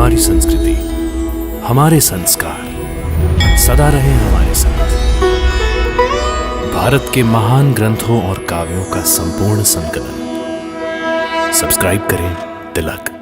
हमारी संस्कृति, हमारे संस्कार सदा रहे हमारे साथ। भारत के महान ग्रंथों और काव्यों का संपूर्ण संकलन। सब्सक्राइब करें तिलक।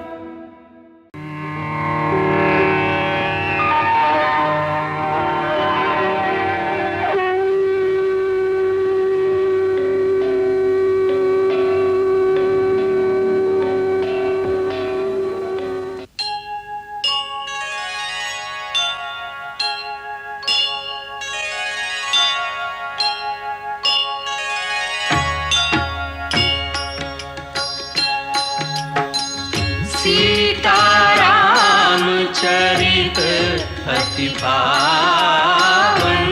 सीताराम चरित अति पावन,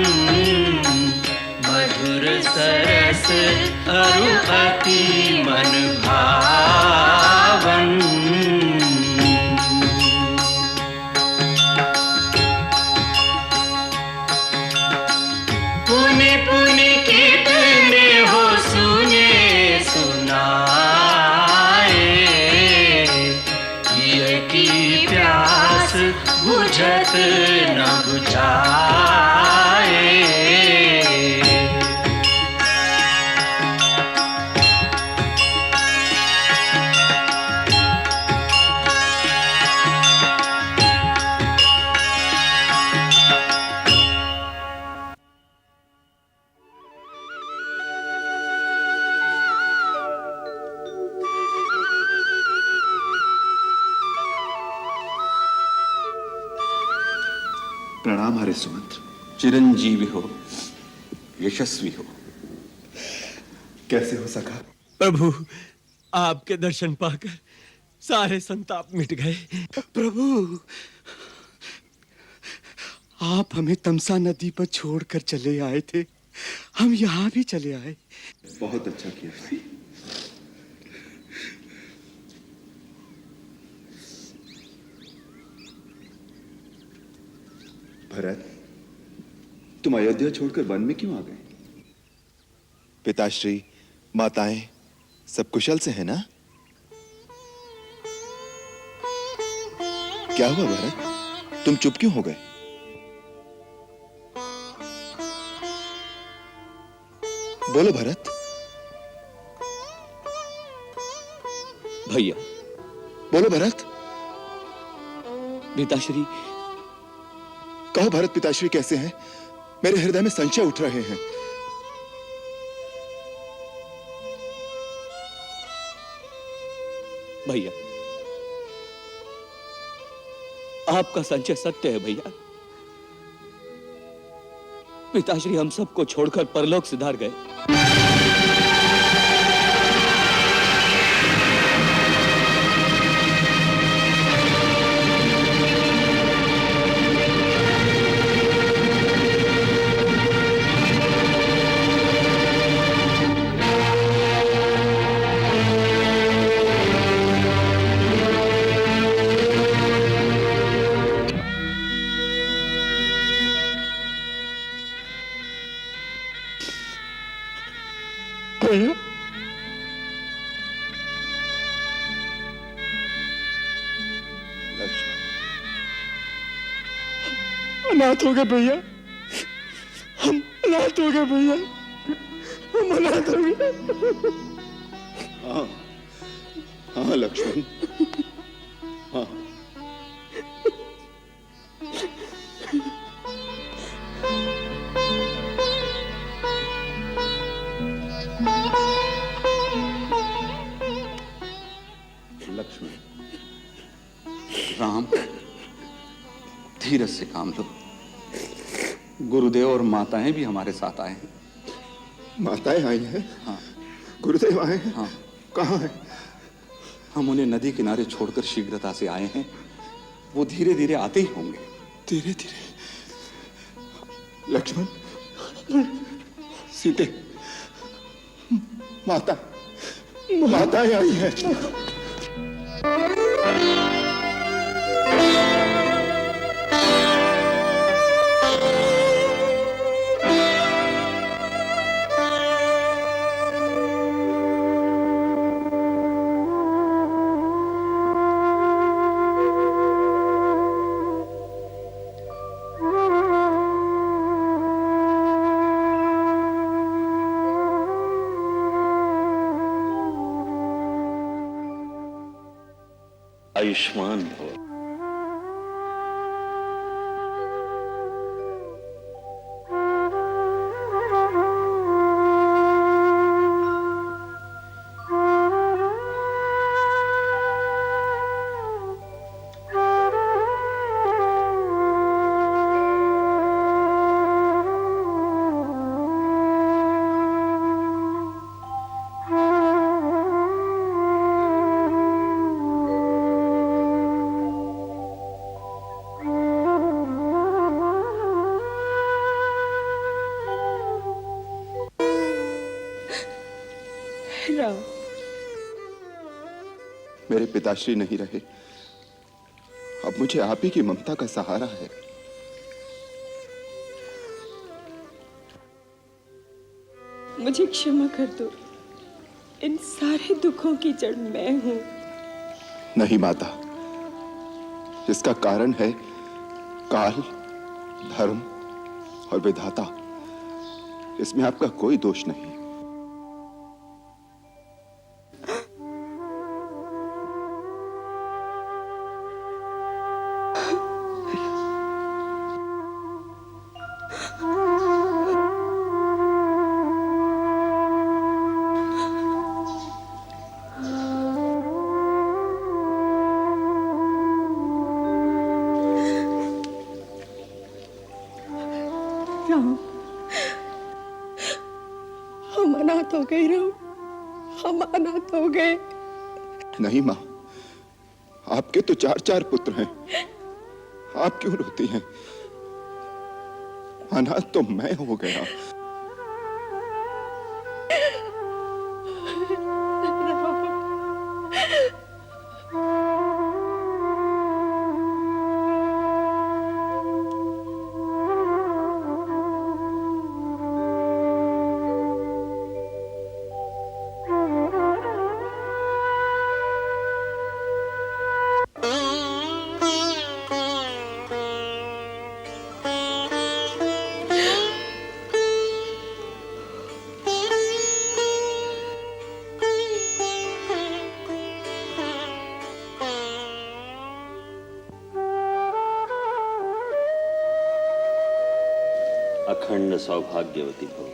मधुर सरस अरु अति मन भावन। पुनि पुनि कितने हो सुने सुनाए, की प्यास बुझत न बुझाए। प्रणाम हरे सुमंत्र। चिरंजीवी हो, यशस्वी हो। कैसे हो सका? प्रभु, आपके दर्शन पाकर सारे संताप मिट गए। प्रभु, आप हमें तमसा नदी पर छोड़कर चले आए थे, हम यहाँ भी चले आए। बहुत अच्छा किया भाई। भरत, तुम अयोध्या छोड़कर वन में क्यों आ गए? पिताश्री, माताएं सब कुशल से हैं ना? क्या हुआ भरत, तुम चुप क्यों हो गए? बोलो भरत। भैया। बोलो भरत। पिताश्री। कहो भरत, पिताश्री कैसे हैं? मेरे हृदय में संशय उठ रहे हैं। भैया, आपका संशय सत्य है भैया। पिताश्री हम सबको छोड़कर परलोक सिधार गए। अनाथ हो गए भैया, हम अनाथ हो गए भैया, हम अनाथ हो गए। हाँ हाँ लक्ष्मण, हाँ। लक्ष्मण, राम, धीरज से काम लो। गुरुदेव और माताएं भी हमारे साथ आए हैं। माताएं आई हैं? हाँ। गुरुदेव आए हैं? हाँ। कहाँ हैं? हम उन्हें नदी किनारे छोड़कर शीघ्रता से आए हैं। वो धीरे धीरे आते ही होंगे। धीरे धीरे? लक्ष्मण, सीते, माताएं आई हैं। आयुष्मान भव। राम, मेरे पिताश्री नहीं रहे, अब मुझे आप ही की ममता का सहारा है। मुझे क्षमा कर दो। इन सारे दुखों की जड़ मैं हूं। नहीं माता, इसका कारण है काल, धर्म और विधाता। इसमें आपका कोई दोष नहीं। राम, हम अनाथ हो गए राम, हम अनाथ हो गए। नहीं मां, आपके तो 4 पुत्र हैं। आप क्यों रोती हैं? अनाथ तो मैं हो गया। अखंड सौभाग्यवती भव।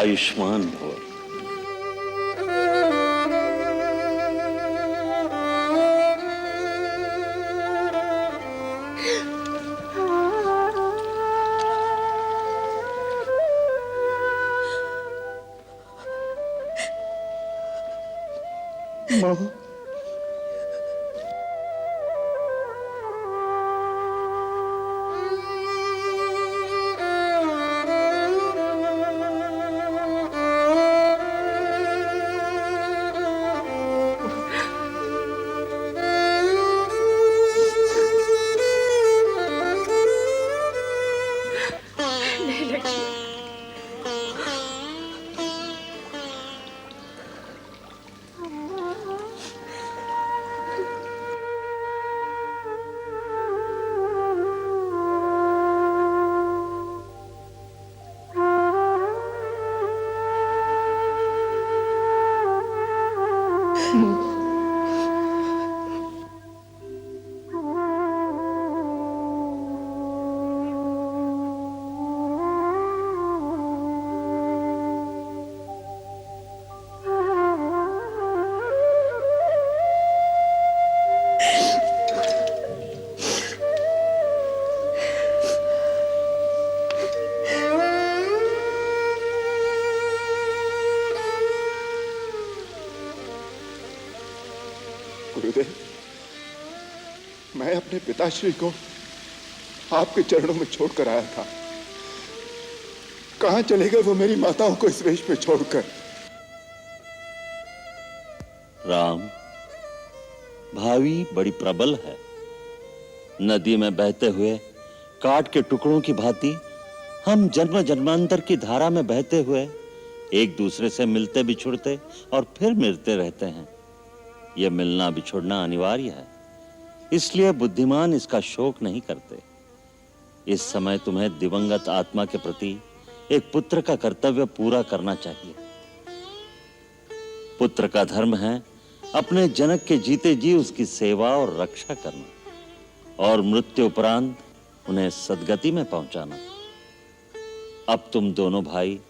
आयुष्मान भव। माँ, गुरुदेव, मैं अपने पिताश्री को आपके चरणों में छोड़कर आया था। कहां चले गए वो मेरी माताओं को इस वेश में छोड़कर? राम, भावी बड़ी प्रबल है। नदी में बहते हुए काट के टुकड़ों की भांति हम जन्म जन्मांतर की धारा में बहते हुए एक दूसरे से मिलते बिछुड़ते और फिर मिलते रहते हैं। यह मिलना बिछुड़ना अनिवार्य है, इसलिए बुद्धिमान इसका शोक नहीं करते। इस समय तुम्हें दिवंगत आत्मा के प्रति एक पुत्र का कर्तव्य पूरा करना चाहिए। पुत्र का धर्म है अपने जनक के जीते जी उसकी सेवा और रक्षा करना, और मृत्यु उपरांत उन्हें सद्गति में पहुंचाना। अब तुम दोनों भाई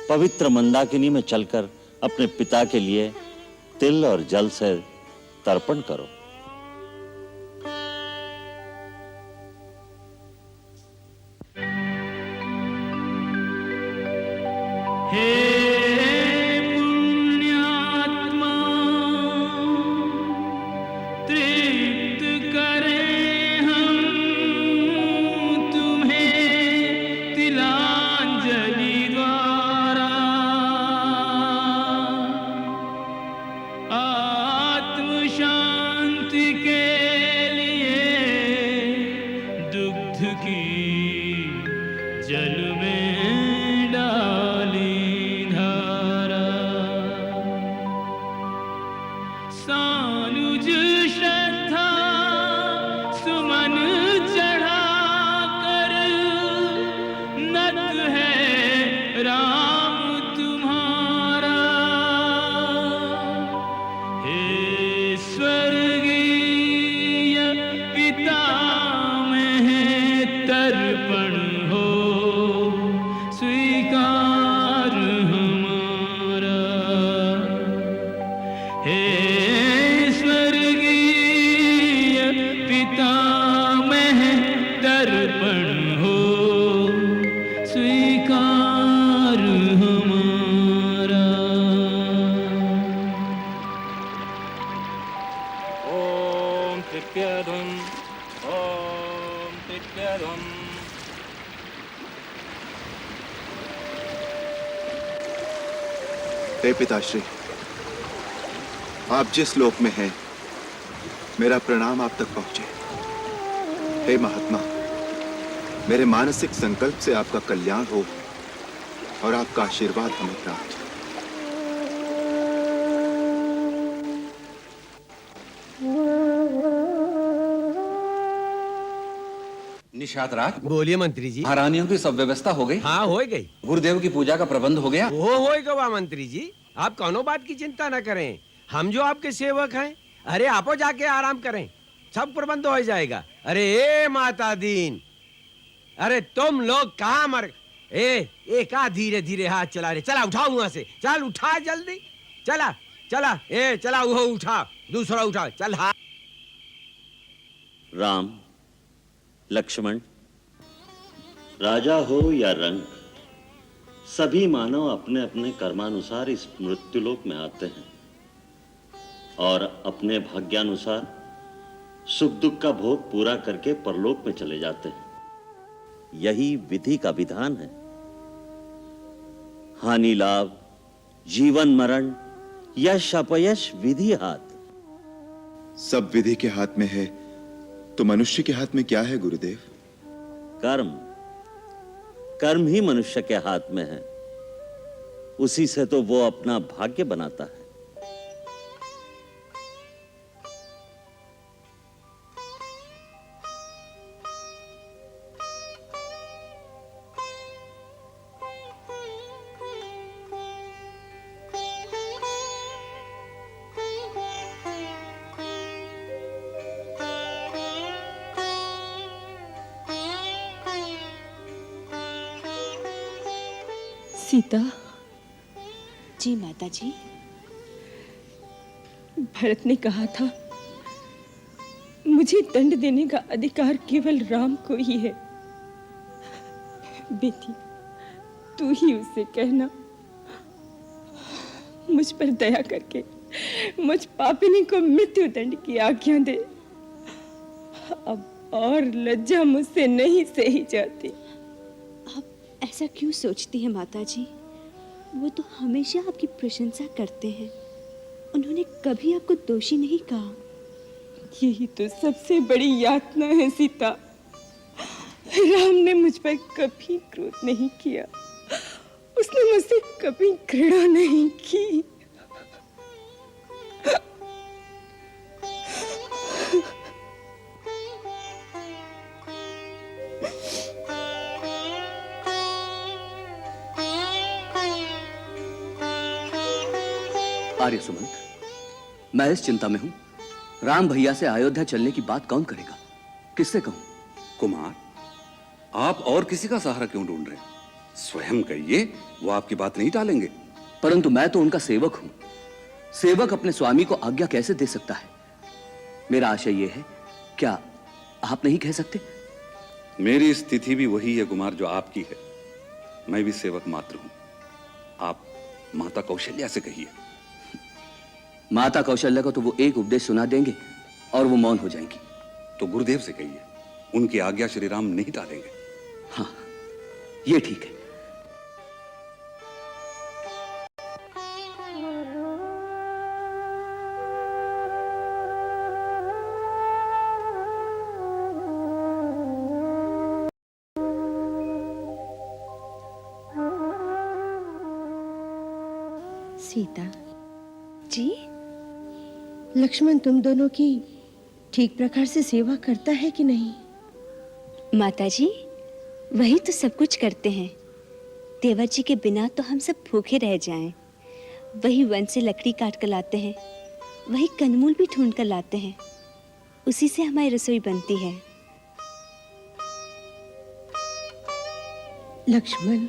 पवित्र मंदाकिनी में चलकर अपने पिता के लिए तिल और जल से तर्पण करो। हे पुण्यात्मा, तृप्त करें हम तुम्हें तिलांजलि द्वारा। आत्म शांति के लिए दुग्ध की जल में डाली धारा। सानुज श्रद्धा सुमन चढ़ा कर नत है राम तुम्हारा। हे स्वर्गीय पिता में तर्पण हो स्वीकार हमारा। हे स्वर्गीय पिता में तर्पण हो स्वीकार हमारा। ओम प्रत्यधुम, ओम प्रत्यधुम। हे पिताश्री, आप जिस लोक में हैं, मेरा प्रणाम आप तक पहुंचे। हे महात्मा, मेरे मानसिक संकल्प से आपका कल्याण हो और आपका आशीर्वाद हमें प्राप्त हो। निषाद राज, बोलिए मंत्री जी। महारानियों की सब व्यवस्था हो गई? हाँ, हो गई। गुरुदेव की पूजा का प्रबंध हो गया? वो हो गवा मंत्री जी, आप कौनो बात की चिंता न करें। हम जो आपके सेवक हैं, अरे आपो जाके आराम करें, सब प्रबंध हो जाएगा। अरे ए माता दीन, अरे तुम लोग कहाँ मर एक धीरे धीरे हाथ चला रहे। चला उठाओ वहां से, चल उठा जल्दी। चला चला चला वो उठा, दूसरा उठा, चल। हाँ राम, लक्ष्मण, राजा हो या रंक, सभी मानव अपने अपने कर्मानुसार इस मृत्युलोक में आते हैं और अपने भाग्यानुसार सुख दुख का भोग पूरा करके परलोक में चले जाते हैं। यही विधि का विधान है। हानि लाभ, जीवन मरण, यश अपयश विधि हाथ। सब विधि के हाथ में है, तो मनुष्य के हाथ में क्या है गुरुदेव? कर्म। कर्म ही मनुष्य के हाथ में है, उसी से तो वो अपना भाग्य बनाता है। सीता, जी माता जी। भरत ने कहा था मुझे दंड देने का अधिकार केवल राम को ही है। बेटी, तू ही उससे कहना मुझ पर दया करके मुझ पापिनी को मृत्यु दंड की आज्ञा दे। अब और लज्जा मुझसे नहीं सही जाती। आप ऐसा क्यों सोचती हैं माता जी? वो तो हमेशा आपकी प्रशंसा करते हैं। उन्होंने कभी आपको दोषी नहीं कहा। यही तो सबसे बड़ी यातना है सीता। राम ने मुझ पर कभी क्रोध नहीं किया, उसने मुझसे कभी घृणा नहीं की। आर्य सुमंत, मैं इस चिंता में हूं, राम भैया से अयोध्या चलने की बात कौन करेगा? किससे कहूं? कुमार, आप और किसी का सहारा क्यों ढूंढ रहे हैं? स्वयं कहिए, वो आपकी बात नहीं टालेंगे। परंतु मैं तो उनका सेवक हूं। सेवक अपने स्वामी को आज्ञा कैसे दे सकता है? मेरा आशय यह है, क्या आप नहीं कह सकते? मेरी स्थिति भी वही है कुमार जो आपकी है। मैं भी सेवक मात्र हूं। आप माता कौशल्या से कहिए। माता कौशल्या को तो वो एक उपदेश सुना देंगे और वो मौन हो जाएंगी। तो गुरुदेव से कहिए, उनकी आज्ञा श्री राम नहीं टालेंगे। हाँ, ये ठीक है। सीता जी, लक्ष्मण तुम दोनों की ठीक प्रकार से सेवा करता है कि नहीं? माता जी, वही तो सब कुछ करते हैं। देवर जी के बिना तो हम सब भूखे रह जाएं। वही वन से लकड़ी काट कर लाते हैं, वही कंदमूल भी ढूंढ कर लाते हैं। उसी से हमारी रसोई बनती है। लक्ष्मण,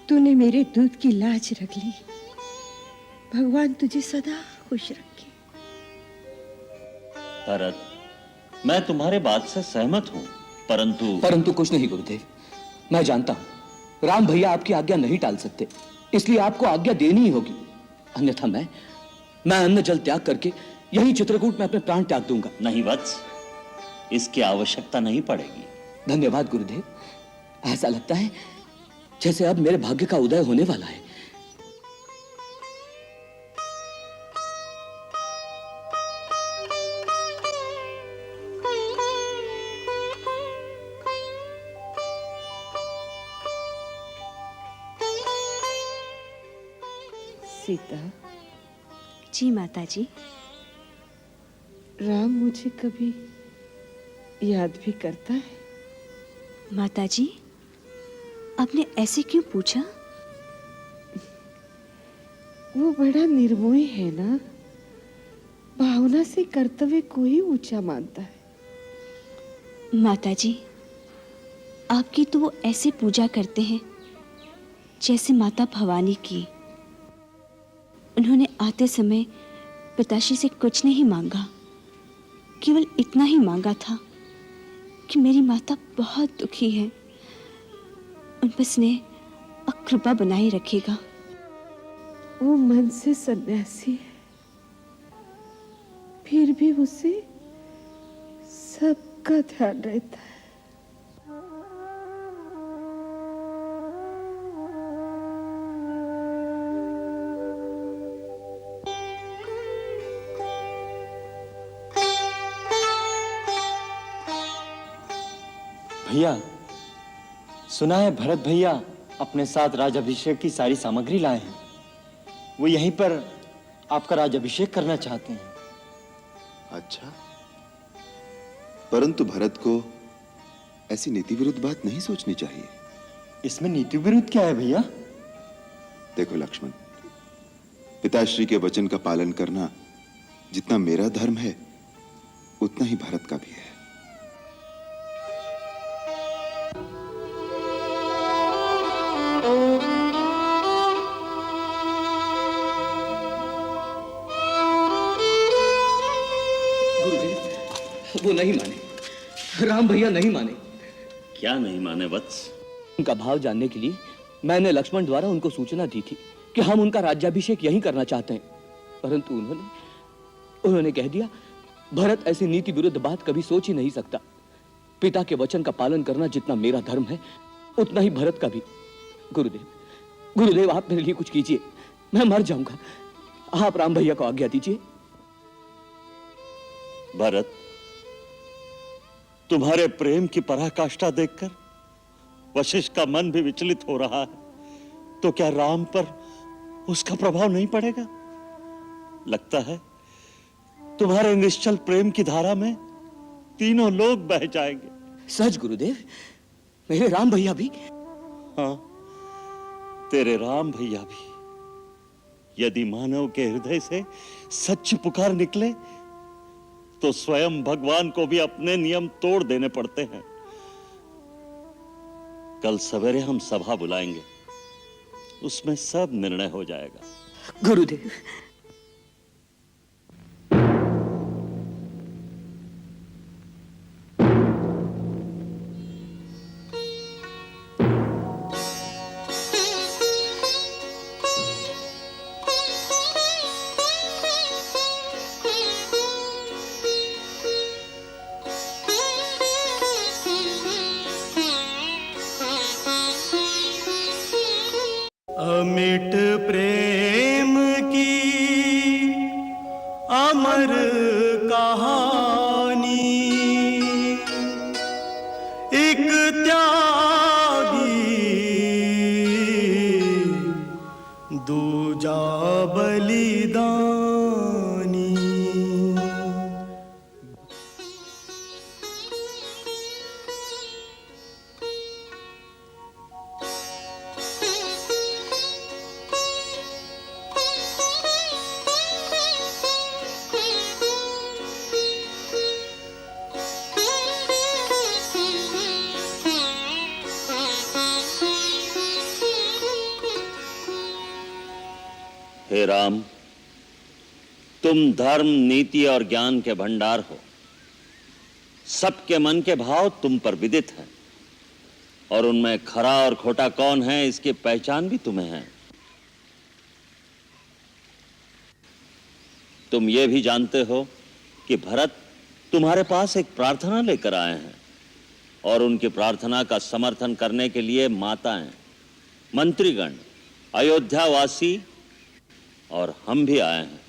तूने मेरे दूध की लाज रख ली। भगवान तुझे सदा खुश रखे। भरत, मैं तुम्हारे बात से सहमत हूं, परंतु कुछ नहीं गुरुदेव। मैं जानता हूं राम भैया आपकी आज्ञा नहीं टाल सकते, इसलिए आपको आज्ञा देनी ही होगी। अन्यथा मैं अन्न जल त्याग करके यही चित्रकूट में अपने प्राण त्याग दूंगा। नहीं वत्स, इसकी आवश्यकता नहीं पड़ेगी। धन्यवाद गुरुदेव। ऐसा लगता है जैसे अब मेरे भाग्य का उदय होने वाला है। सीता जी माता जी। राम मुझे कभी याद भी करता है? माता जी, आपने ऐसे क्यों पूछा? वो बड़ा निर्मोही है ना, भावना से कर्तव्य को ही ऊंचा मानता है। माता जी, आपकी तो वो ऐसे पूजा करते हैं जैसे माता भवानी की। उन्होंने आते समय पिताश्री से कुछ नहीं मांगा, केवल इतना ही मांगा था कि मेरी माता बहुत दुखी है, उन पर स्नेह और कृपा बनाए रखेगा। वो मन से सन्यासी है, फिर भी उसे सबका ध्यान रहता है। भैया, सुना है भरत भैया अपने साथ राजाभिषेक की सारी सामग्री लाए हैं। वो यहीं पर आपका राजाभिषेक करना चाहते हैं। अच्छा, परंतु भरत को ऐसी नीति विरुद्ध बात नहीं सोचनी चाहिए। इसमें नीति विरुद्ध क्या है भैया? देखो लक्ष्मण, पिताश्री के वचन का पालन करना जितना मेरा धर्म है उतना ही भरत का भी है। वो नहीं माने, राम भैया नहीं माने। क्या नहीं माने वत्स? उनका भाव जानने के लिए मैंने लक्ष्मण द्वारा उनको सूचना दी थी कि हम उनका राज्याभिषेक यहीं करना चाहते हैं, परंतु उन्होंने कह दिया भरत ऐसी नीति विरुद्ध बात कभी सोच ही नहीं सकता। पिता के वचन का पालन करना जितना मेरा धर्म है उतना ही भरत का भी। गुरुदेव आप मेरे लिए कुछ कीजिए, मैं मर जाऊंगा। आप राम भैया को आज्ञा दीजिए। भरत, तुम्हारे प्रेम की पराकाष्ठा देखकर वशिष्ठ का मन भी विचलित हो रहा है, तो क्या राम पर उसका प्रभाव नहीं पड़ेगा? लगता है तुम्हारे निश्चल प्रेम की धारा में तीनों लोग बह जाएंगे। सच गुरुदेव, मेरे राम भैया भी? हाँ, तेरे राम भैया भी। यदि मानव के हृदय से सच्ची पुकार निकले तो स्वयं भगवान को भी अपने नियम तोड़ देने पड़ते हैं। कल सवेरे हम सभा बुलाएंगे, उसमें सब निर्णय हो जाएगा। गुरुदेव, अमिट प्रेम की अमर कहानी, एक त्यागी दूजा बलिदानी। हे राम, तुम धर्म, नीति और ज्ञान के भंडार हो। सबके मन के भाव तुम पर विदित हैं और उनमें खरा और खोटा कौन है इसकी पहचान भी तुम्हें है। तुम ये भी जानते हो कि भरत तुम्हारे पास एक प्रार्थना लेकर आए हैं और उनकी प्रार्थना का समर्थन करने के लिए माताएं, मंत्रीगण, अयोध्यावासी और हम भी आए हैं।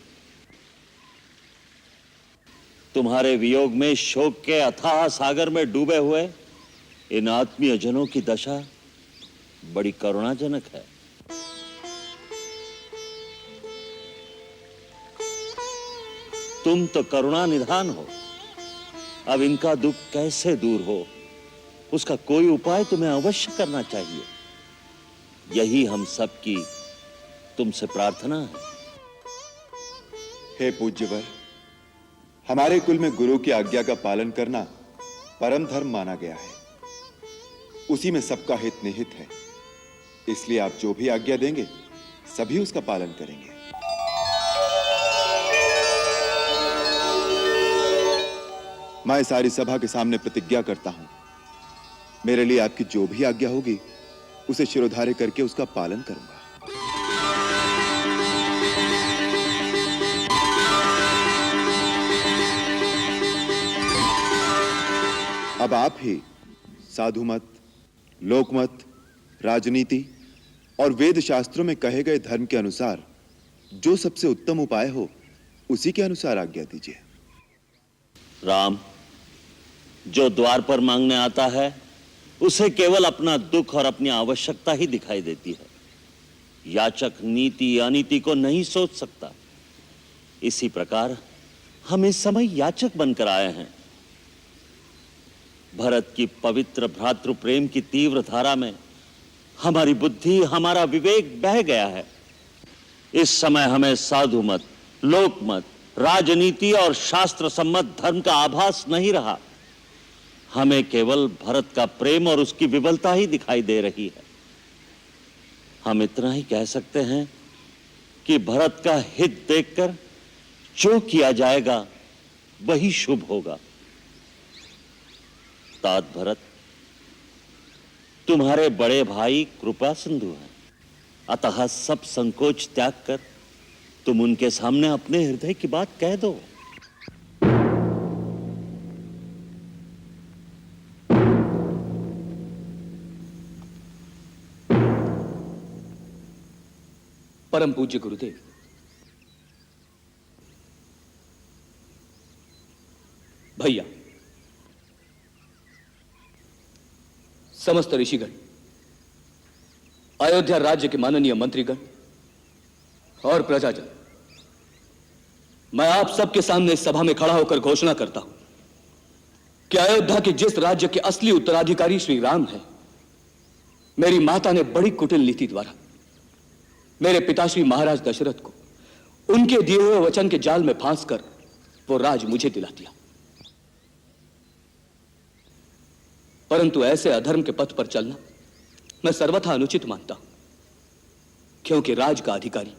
तुम्हारे वियोग में शोक के अथाह सागर में डूबे हुए इन आत्मीय जनों की दशा बड़ी करुणाजनक है। तुम तो करुणा निधान हो, अब इनका दुख कैसे दूर हो उसका कोई उपाय तुम्हें अवश्य करना चाहिए। यही हम सबकी तुमसे प्रार्थना है। हे पूज्यवर, हमारे कुल में गुरु की आज्ञा का पालन करना परम धर्म माना गया है। उसी में सबका हित निहित है। इसलिए आप जो भी आज्ञा देंगे सभी उसका पालन करेंगे। मैं सारी सभा के सामने प्रतिज्ञा करता हूं, मेरे लिए आपकी जो भी आज्ञा होगी उसे शिरोधार्य करके उसका पालन करूंगा। अब आप ही साधुमत, लोकमत, राजनीति और वेद शास्त्रों में कहे गए धर्म के अनुसार जो सबसे उत्तम उपाय हो उसी के अनुसार आज्ञा दीजिए। राम, जो द्वार पर मांगने आता है उसे केवल अपना दुख और अपनी आवश्यकता ही दिखाई देती है। याचक नीति अनीति को नहीं सोच सकता। इसी प्रकार हम इस समय याचक बनकर आए हैं। भरत की पवित्र भ्रातृ प्रेम की तीव्र धारा में हमारी बुद्धि, हमारा विवेक बह गया है। इस समय हमें साधु मत, लोक मत, राजनीति और शास्त्र सम्मत धर्म का आभास नहीं रहा। हमें केवल भरत का प्रेम और उसकी विबलता ही दिखाई दे रही है। हम इतना ही कह सकते हैं कि भरत का हित देखकर जो किया जाएगा वही शुभ होगा। तात भरत, तुम्हारे बड़े भाई कृपा सिंधु हैं, अतः सब संकोच त्याग कर तुम उनके सामने अपने हृदय की बात कह दो। परम पूज्य गुरुदेव, भैया, समस्त ऋषिगण, अयोध्या राज्य के माननीय मंत्रीगण और प्रजाजन, मैं आप सबके सामने इस सभा में खड़ा होकर घोषणा करता हूं कि अयोध्या के जिस राज्य के असली उत्तराधिकारी श्री राम हैं, मेरी माता ने बड़ी कुटिल नीति द्वारा मेरे पिताश्री महाराज दशरथ को उनके दिए हुए वचन के जाल में फांसकर वो राज मुझे दिला दिया। परंतु ऐसे अधर्म के पथ पर चलना मैं सर्वथा अनुचित मानता हूं, क्योंकि राज का अधिकारी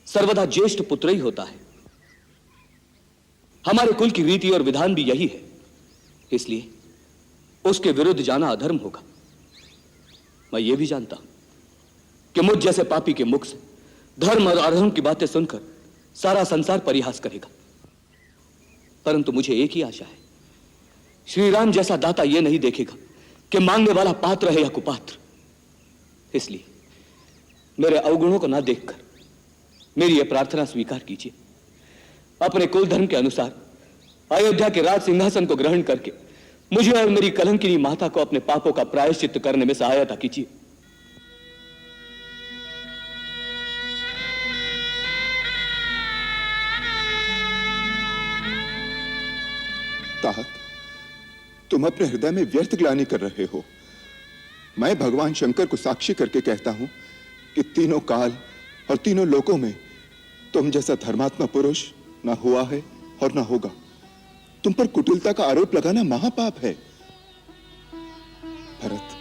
सर्वदा ज्येष्ठ पुत्र ही होता है। हमारे कुल की रीति और विधान भी यही है, इसलिए उसके विरुद्ध जाना अधर्म होगा। मैं यह भी जानता हूं कि मुझ जैसे पापी के मुख से धर्म और अधर्म की बातें सुनकर सारा संसार परिहास करेगा, परंतु मुझे एक ही आशा है, श्री राम जैसा दाता यह नहीं देखेगा कि मांगने वाला पात्र है या कुपात्र। इसलिए मेरे अवगुणों को ना देखकर मेरी यह प्रार्थना स्वीकार कीजिए। अपने कुल धर्म के अनुसार अयोध्या के राज सिंहासन को ग्रहण करके मुझे और मेरी कलंकिनी माता को अपने पापों का प्रायश्चित्त करने में सहायता कीजिए। तात, तुम अपने हृदय में व्यर्थ ग्लानि कर रहे हो। मैं भगवान शंकर को साक्षी करके कहता हूं कि तीनों काल और तीनों लोकों में तुम जैसा धर्मात्मा पुरुष ना हुआ है और ना होगा। तुम पर कुटिलता का आरोप लगाना महापाप है। भरत,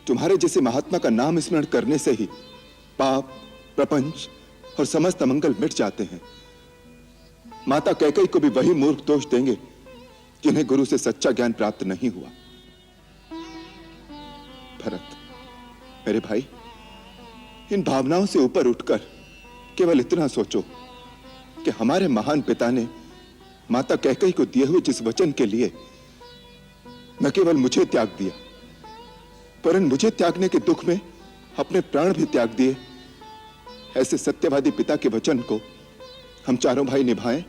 तुम्हारे जैसे महात्मा का नाम स्मरण करने से ही पाप, प्रपंच और समस्त अमंगल मिट जाते हैं। माता कैकेयी को भी वही मूर्ख दोष देंगे जिन्हें गुरु से सच्चा ज्ञान प्राप्त नहीं हुआ। भरत, मेरे भाई, इन भावनाओं से ऊपर उठकर केवल इतना सोचो कि हमारे महान पिता ने माता कैकेयी को दिए हुए जिस वचन के लिए न केवल मुझे त्याग दिया, परंतु मुझे त्यागने के दुख में अपने प्राण भी त्याग दिए, ऐसे सत्यवादी पिता के वचन को हम चारों भाई निभाएं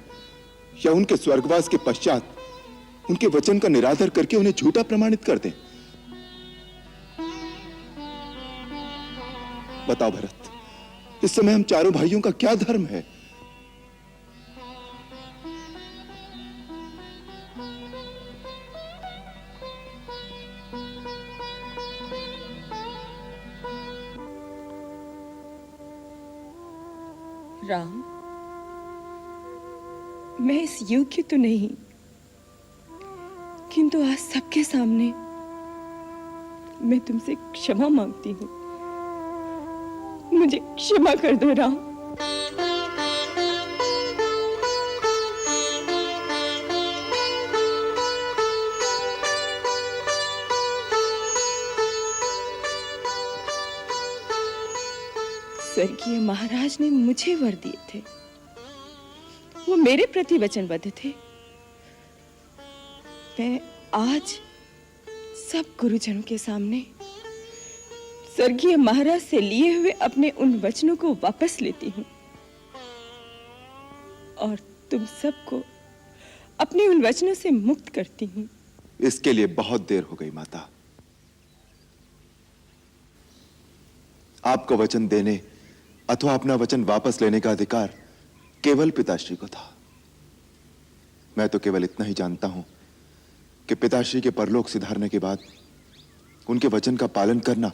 या उनके स्वर्गवास के पश्चात उनके वचन का निरादर करके उन्हें झूठा प्रमाणित कर दें? बताओ भरत, इस समय हम चारों भाइयों का क्या धर्म है? राम, मैं इस योग्य तो नहीं, किंतु आज सबके सामने मैं तुमसे क्षमा मांगती हूँ। मुझे क्षमा कर दो राम। स्वर्गीय महाराज ने मुझे वर दिए थे, वो मेरे प्रति वचनबद्ध थे। मैं आज सब गुरुजनों के सामने स्वर्गीय महाराज से लिए हुए अपने उन वचनों को वापस लेती हूँ और तुम सबको अपने उन वचनों से मुक्त करती हूँ। इसके लिए बहुत देर हो गई माता। आपको वचन देने अथवा अपना वचन वापस लेने का अधिकार केवल पिताश्री को था। मैं तो केवल इतना ही जानता हूं कि पिताश्री के परलोक सिधारने के बाद उनके वचन का पालन करना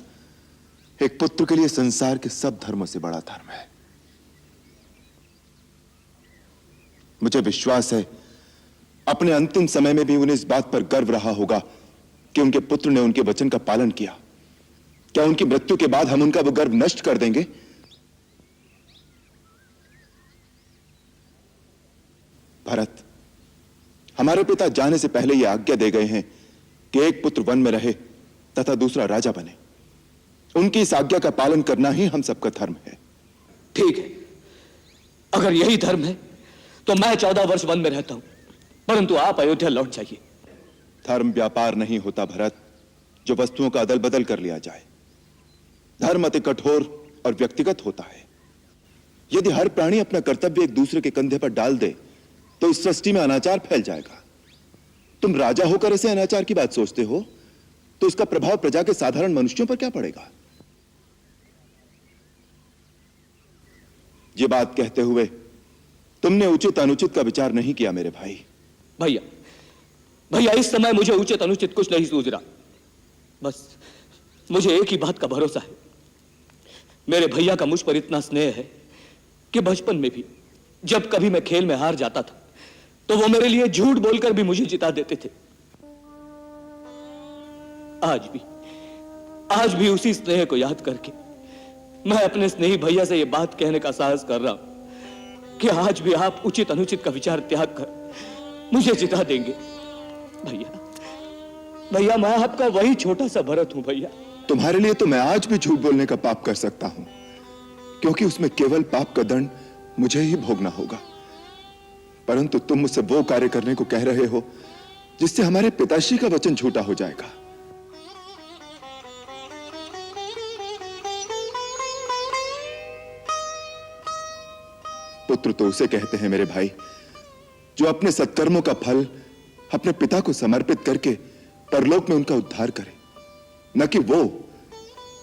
एक पुत्र के लिए संसार के सब धर्मों से बड़ा धर्म है। मुझे विश्वास है अपने अंतिम समय में भी उन्हें इस बात पर गर्व रहा होगा कि उनके पुत्र ने उनके वचन का पालन किया। क्या उनकी मृत्यु के बाद हम उनका वो गर्व नष्ट कर देंगे? भरत, हमारे पिता जाने से पहले यह आज्ञा दे गए हैं कि एक पुत्र वन में रहे तथा दूसरा राजा बने। उनकी इस आज्ञा का पालन करना ही हम सबका धर्म है। ठीक है, अगर यही धर्म है तो मैं 14 वर्ष वन में रहता हूं, परंतु आप अयोध्या लौट जाइए। धर्म व्यापार नहीं होता भरत, जो वस्तुओं का अदल बदल कर लिया जाए। धर्म अति कठोर और व्यक्तिगत होता है। यदि हर प्राणी अपना कर्तव्य एक दूसरे के कंधे पर डाल दे तो इस सृष्टि में अनाचार फैल जाएगा। तुम राजा होकर ऐसे अनाचार की बात सोचते हो तो इसका प्रभाव प्रजा के साधारण मनुष्यों पर क्या पड़ेगा? ये बात कहते हुए तुमने उचित अनुचित का विचार नहीं किया मेरे भाई। भैया भैया, इस समय मुझे उचित अनुचित कुछ नहीं सूझ रहा। बस मुझे एक ही बात का भरोसा है, मेरे भैया का मुझ पर इतना स्नेह है कि बचपन में भी जब कभी मैं खेल में हार जाता था तो वो मेरे लिए झूठ बोलकर भी मुझे जिता देते थे। आज भी उसी स्नेह को याद करके मैं अपने स्नेही भैया से यह बात कहने का साहस कर रहा हूं कि आज भी आप उचित अनुचित का विचार त्याग कर मुझे जिता देंगे। भैया भैया, मैं आपका वही छोटा सा भरत हूं भैया। तुम्हारे लिए तो मैं आज भी झूठ बोलने का पाप कर सकता हूं, क्योंकि उसमें केवल पाप का दंड मुझे ही भोगना होगा। परंतु तुम मुझसे वो कार्य करने को कह रहे हो जिससे हमारे पिताश्री का वचन झूठा हो जाएगा। पुत्र तो उसे कहते हैं मेरे भाई जो अपने सत्कर्मों का फल अपने पिता को समर्पित करके परलोक में उनका उद्धार करे, न कि वो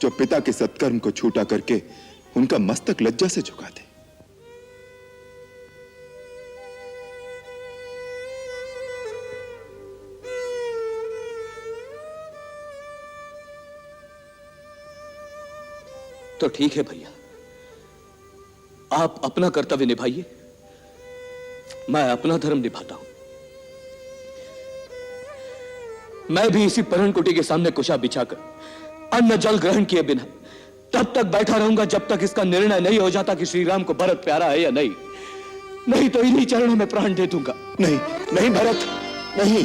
जो पिता के सत्कर्म को छूटा करके उनका मस्तक लज्जा से झुका दे। तो ठीक है भैया, आप अपना कर्तव्य निभाइए, मैं अपना धर्म निभाता हूं। मैं भी इसी पर्णकुटी के सामने कुशा बिछाकर अन्न जल ग्रहण किए बिना तब तक बैठा रहूंगा जब तक इसका निर्णय नहीं हो जाता कि श्री राम को भरत प्यारा है या नहीं। नहीं तो इन्हीं चरणों में प्राण दे दूंगा। नहीं नहीं भरत, नहीं।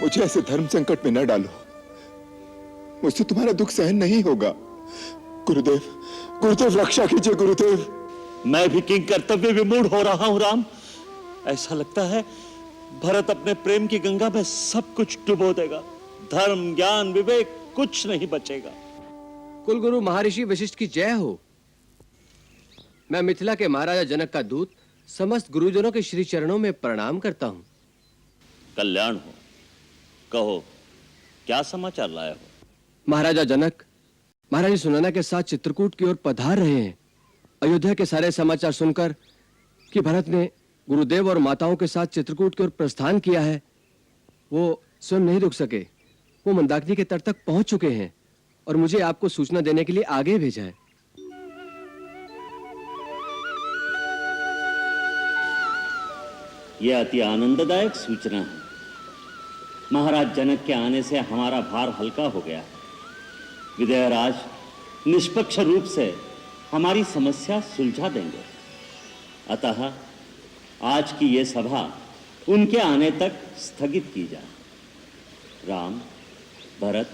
मुझे ऐसे धर्म संकट में न डालो, मुझसे तुम्हारा दुख सहन नहीं होगा। गुरुदेव, गुरुदेव रक्षा कीजिए गुरुदेव। मैं भी किंग कर्तव्य विमूढ़ हो रहा हूं राम। ऐसा लगता है भरत अपने प्रेम की गंगा में सब कुछ डुबो देगा। धर्म ज्ञान विवेक कुछ नहीं बचेगा। कुलगुरु महर्षि वशिष्ठ की जय हो। मैं मिथिला के महाराजा जनक का दूत समस्त गुरुजनों के श्री चरणों में प्रणाम करता हूं। कल्याण हो। कहो क्या समाचार लाए हो? महाराजा जनक महारानी सुनैना के साथ चित्रकूट की ओर पधार रहे हैं। अयोध्या के सारे समाचार सुनकर कि भरत ने गुरुदेव और माताओं के साथ चित्रकूट की ओर प्रस्थान किया है, वो स्वयं नहीं रुक सके। वो मंदाकिनी के तट तक पहुंच चुके हैं और मुझे आपको सूचना देने के लिए आगे भेजा है। यह अति आनंददायक सूचना है। महाराज जनक के आने से हमारा भार हल्का हो गया। विजयराज निष्पक्ष रूप से हमारी समस्या सुलझा देंगे। अतः आज की ये सभा उनके आने तक स्थगित की जाए। राम, भरत,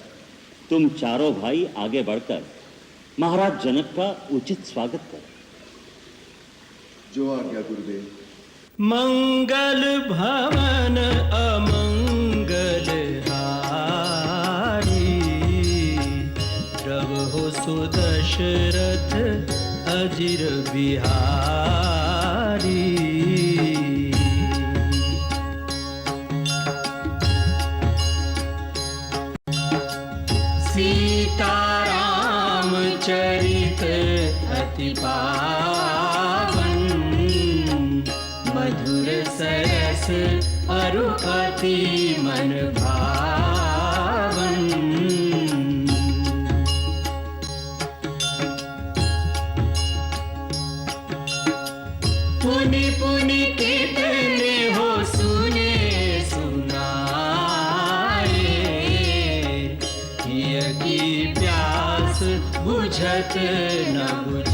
तुम चारों भाई आगे बढ़कर महाराज जनक का उचित स्वागत करो। जो आज्ञा गुरुदेव। मंगल भवन अमंगल हारी, प्रभु सुदशरथ अजिर बिहारी। सीताराम चरित अति पावन, मधुर सरस अरु अति मन भावन। पुनि पुनि कितने हो सुने सुनाए, हिय की प्यास बुझत न बुझाए।